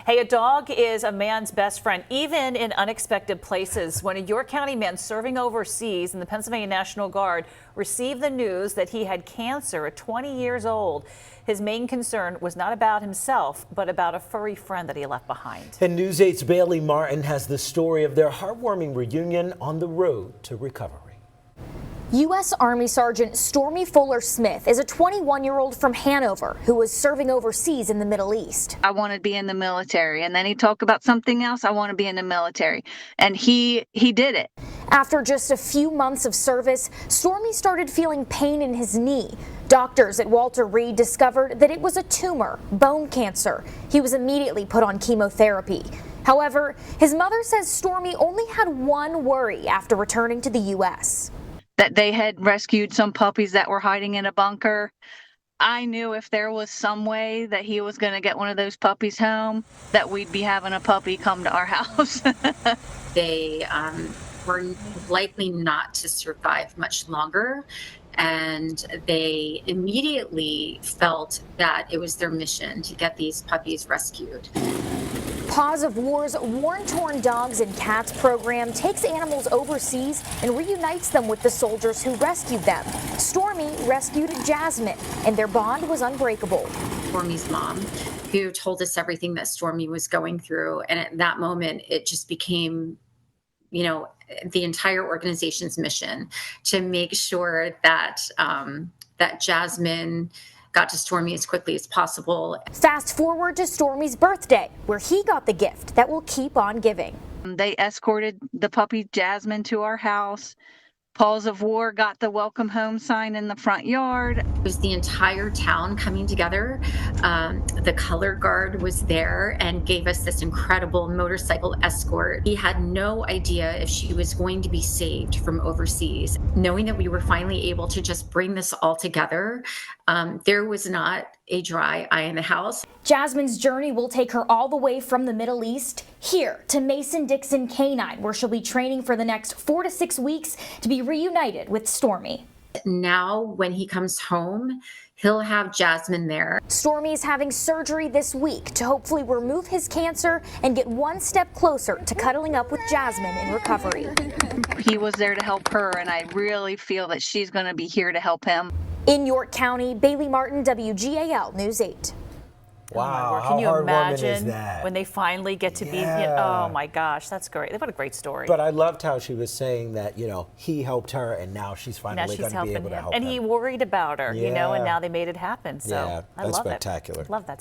Hey, a dog is a man's best friend, even in unexpected places. When a York County man serving overseas in the Pennsylvania National Guard received the news that he had cancer at 20 years old, his main concern was not about himself, but about a furry friend that he left behind. And News 8's Bailey Martin has the story of their heartwarming reunion on the road to recovery. U.S. Army Sergeant Stormy Fuller Smith is a 21-year-old from Hanover who was serving overseas in the Middle East. I want to be in the military. And then he talked about something else. I want to be in the military. And he did it. After just a few months of service, Stormy started feeling pain in his knee. Doctors at Walter Reed discovered that it was a tumor, bone cancer. He was immediately put on chemotherapy. However, his mother says Stormy only had one worry after returning to the U.S. That they had rescued some puppies that were hiding in a bunker. I knew if there was some way that he was going to get one of those puppies home, that we'd be having a puppy come to our house. They were likely not to survive much longer, and they immediately felt that it was their mission to get these puppies rescued. Paws of War's War Torn Dogs and Cats program takes animals overseas and reunites them with the soldiers who rescued them. Stormy rescued Jasmine, and their bond was unbreakable. Stormy's mom, who told us everything that Stormy was going through, and at that moment, it just became, the entire organization's mission to make sure that that Jasmine got to Stormy as quickly as possible. Fast forward to Stormy's birthday, where he got the gift that will keep on giving. They escorted the puppy Jasmine to our house. Paws of War got the welcome home sign in the front yard. It was the entire town coming together. The color guard was there and gave us this incredible motorcycle escort. He had no idea if she was going to be saved from overseas. Knowing that we were finally able to just bring this all together, there was not a dry eye in the house. Jasmine's journey will take her all the way from the Middle East here to Mason-Dixon Canine, where she'll be training for the next 4 to 6 weeks to be reunited with Stormy. Now, when he comes home, he'll have Jasmine there. Stormy is having surgery this week to hopefully remove his cancer and get one step closer to cuddling up with Jasmine in recovery. He was there to help her, and I really feel that she's going to be here to help him. In York County, Bailey Martin, WGAL News 8. Wow, Can you how heartwarming imagine is that? when they finally get to be, oh my gosh, that's great. What a great story. But I loved how she was saying that, he helped her and now she's finally going to be able to help him. And he worried about her, and Yeah. now they made it happen. So Yeah, I that's love spectacular. it. Love that.